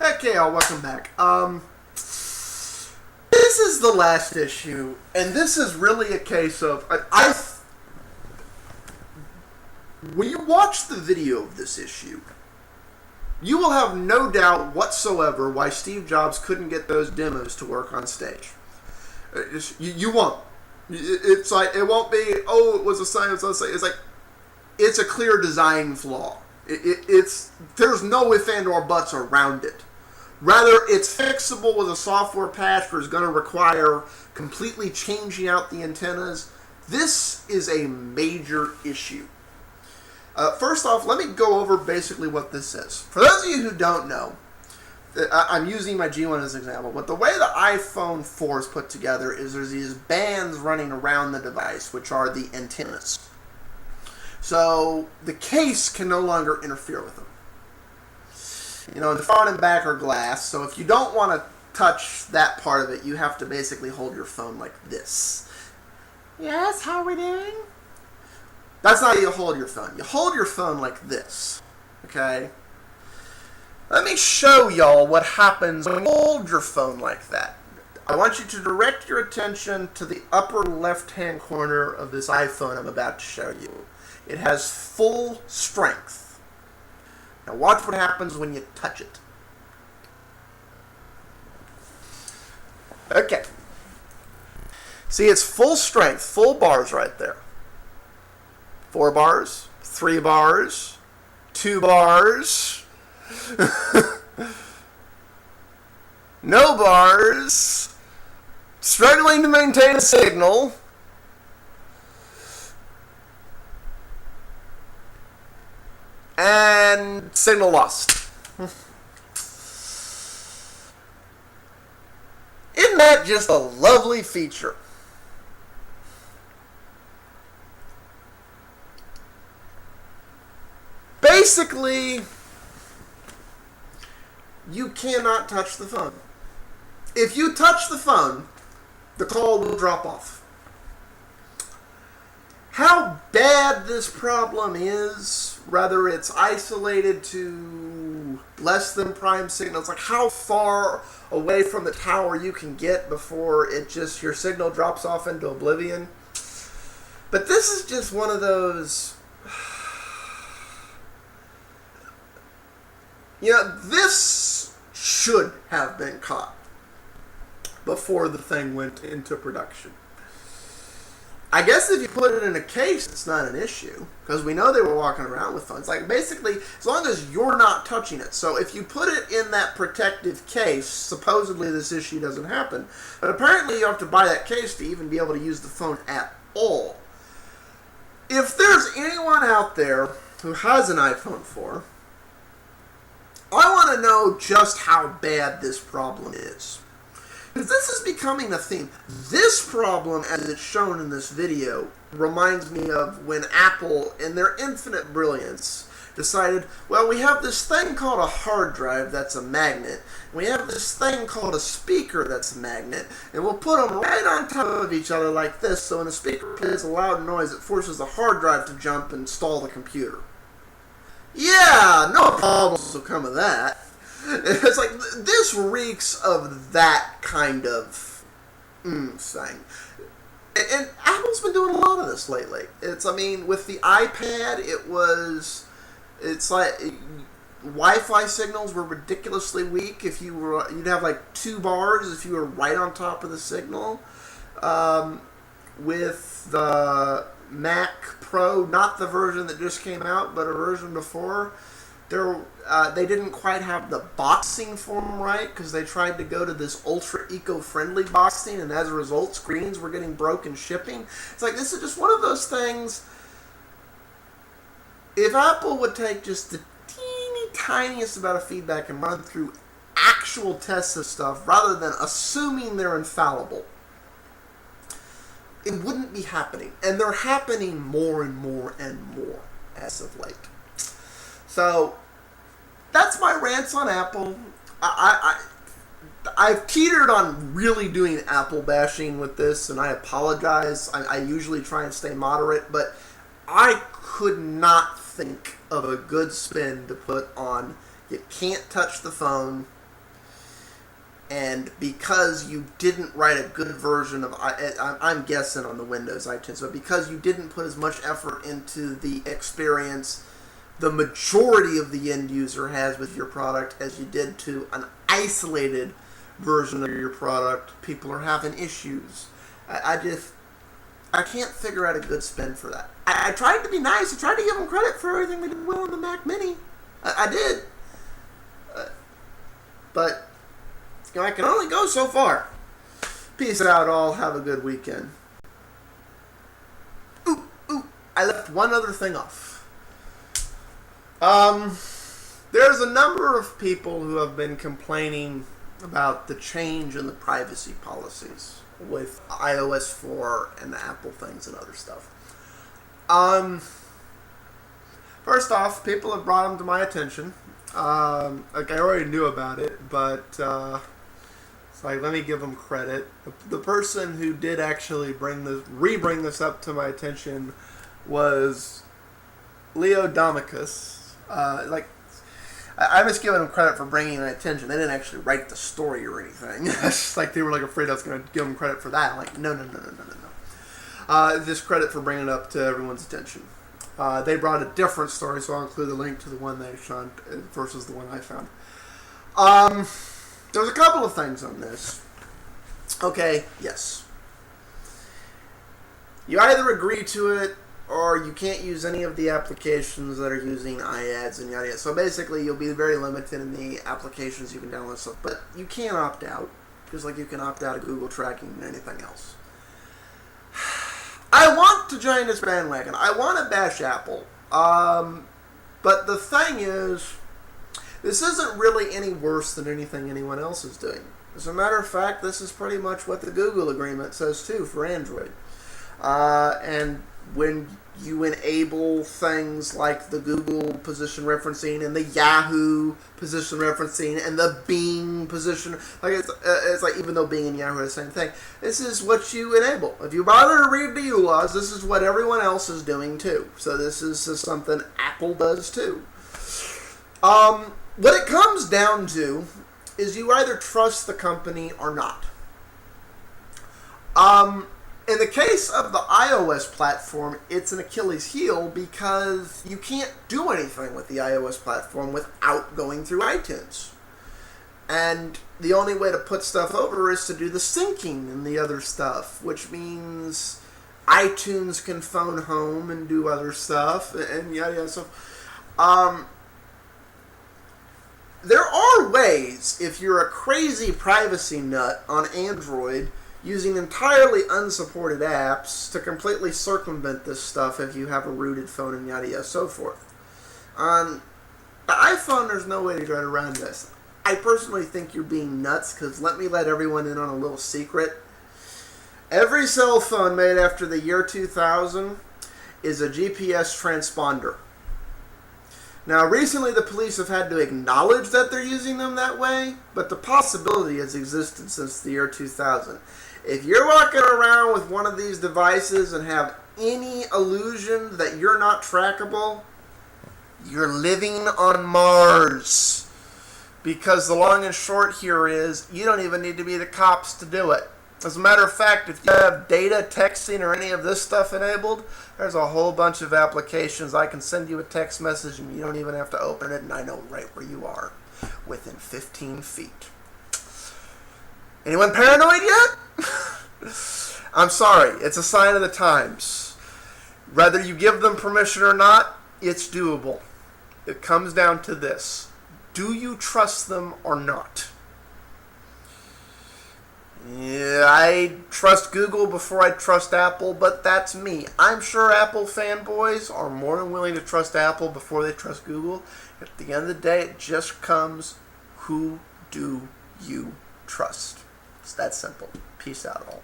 Okay, y'all, welcome back. This is the last issue, and this is really a case of when you watch the video of this issue, you will have no doubt whatsoever why Steve Jobs couldn't get those demos to work on stage. You won't. It's like, it won't be, oh, it was a sign, it's like, it's a clear design flaw. There's no if and or buts around it. Rather, it's fixable with a software patch, but is going to require completely changing out the antennas. This is a major issue. First off, let me go over basically what this is. For those of you who don't know, I'm using my G1 as an example, but the way the iPhone 4 is put together is there's these bands running around the device, which are the antennas. So the case can no longer interfere with them. You know, the front and back are glass, so if you don't want to touch that part of it, you have to basically hold your phone like this. Yes, how are we doing? That's not how you hold your phone. You hold your phone like this, okay? Let me show y'all what happens when you hold your phone like that. I want you to direct your attention to the upper left-hand corner of this iPhone I'm about to show you. It has full strength. Now watch what happens when you touch it. Okay. See, it's full strength, full bars right there. 4 bars, 3 bars, 2 bars, no bars, struggling to maintain a signal, and signal lost. Isn't that just a lovely feature? Basically, you cannot touch the phone. If you touch the phone, the call will drop off. How bad this problem is, whether it's isolated to less than prime signals, like how far away from the tower you can get before your signal drops off into oblivion. But this is just one of those, you know, this should have been caught before the thing went into production. I guess if you put it in a case, it's not an issue, because we know they were walking around with phones. Like, basically, as long as you're not touching it. So if you put it in that protective case, supposedly this issue doesn't happen. But apparently you have to buy that case to even be able to use the phone at all. If there's anyone out there who has an iPhone 4, I want to know just how bad this problem is. Because this is becoming a theme. This problem, as it's shown in this video, reminds me of when Apple, in their infinite brilliance, decided, well, we have this thing called a hard drive that's a magnet. We have this thing called a speaker that's a magnet. And we'll put them right on top of each other like this, so when the speaker plays a loud noise, it forces the hard drive to jump and stall the computer. Yeah, no problems will come of that. It's like, this reeks of that kind of thing. And Apple's been doing a lot of this lately. I mean, with the iPad, it's like, Wi-Fi signals were ridiculously weak. You'd have like 2 bars if you were right on top of the signal. With the Mac Pro, not the version that just came out, but a version before, they didn't quite have the boxing form right, because they tried to go to this ultra eco-friendly boxing, and as a result, screens were getting broken shipping. It's like, this is just one of those things. If Apple would take just the teeny tiniest amount of feedback and run through actual tests of stuff, rather than assuming they're infallible, it wouldn't be happening. And they're happening more and more and more as of late. So, that's my rants on Apple. I've teetered on really doing Apple bashing with this, and I apologize. I usually try and stay moderate, but I could not think of a good spin to put on you can't touch the phone And because you didn't write a good version of, I'm guessing on the Windows iTunes, but because you didn't put as much effort into the experience the majority of the end user has with your product as you did to an isolated version of your product, people are having issues. I can't figure out a good spin for that. I tried to be nice. I tried to give them credit for everything they did well on the Mac Mini. I did. But I can only go so far. Peace out, all. Have a good weekend. Ooh, I left one other thing off. There's a number of people who have been complaining about the change in the privacy policies with iOS 4 and the Apple things and other stuff. First off, people have brought them to my attention. I already knew about it, but it's like, let me give them credit. The person who did actually re-bring this up to my attention was Leo Domicus. I'm just giving them credit for bringing my attention. They didn't actually write the story or anything. It's just like they were afraid I was going to give them credit for that. I'm like, no. Just credit for bringing it up to everyone's attention. They brought a different story, so I'll include the link to the one they found versus the one I found. There's a couple of things on this. Okay, yes. You either agree to it, or you can't use any of the applications that are using iAds and yada yada. So basically, you'll be very limited in the applications you can download stuff. But you can opt out, just like you can opt out of Google tracking and anything else. I want to join this bandwagon. I want to bash Apple. But the thing is, this isn't really any worse than anything anyone else is doing. As a matter of fact, this is pretty much what the Google agreement says too for Android. And when you enable things like the Google position referencing and the Yahoo position referencing and the Bing position, it's like, even though Bing and Yahoo are the same thing, this is what you enable. If you bother to read the ULAs, this is what everyone else is doing too. So this is just something Apple does too. What it comes down to is you either trust the company or not. In the case of the iOS platform, it's an Achilles heel because you can't do anything with the iOS platform without going through iTunes. And the only way to put stuff over is to do the syncing and the other stuff, which means iTunes can phone home and do other stuff and yada yada. So, there are ways, if you're a crazy privacy nut on Android, using entirely unsupported apps to completely circumvent this stuff if you have a rooted phone and yada yada so forth. On the iPhone, there's no way to get around this. I personally think you're being nuts, because let everyone in on a little secret. Every cell phone made after the year 2000 is a GPS transponder. Now, recently the police have had to acknowledge that they're using them that way, but the possibility has existed since the year 2000. If you're walking around with one of these devices and have any illusion that you're not trackable, you're living on Mars. Because the long and short here is, you don't even need to be the cops to do it. As a matter of fact, if you have data, texting, or any of this stuff enabled, there's a whole bunch of applications. I can send you a text message and you don't even have to open it, and I know right where you are, within 15 feet. Anyone paranoid yet? I'm sorry, it's a sign of the times. Whether you give them permission or not, it's doable. It comes down to this. Do you trust them or not? Yeah, I trust Google before I trust Apple, but that's me. I'm sure Apple fanboys are more than willing to trust Apple before they trust Google. At the end of the day, it just comes, who do you trust? It's that simple. Peace out, all.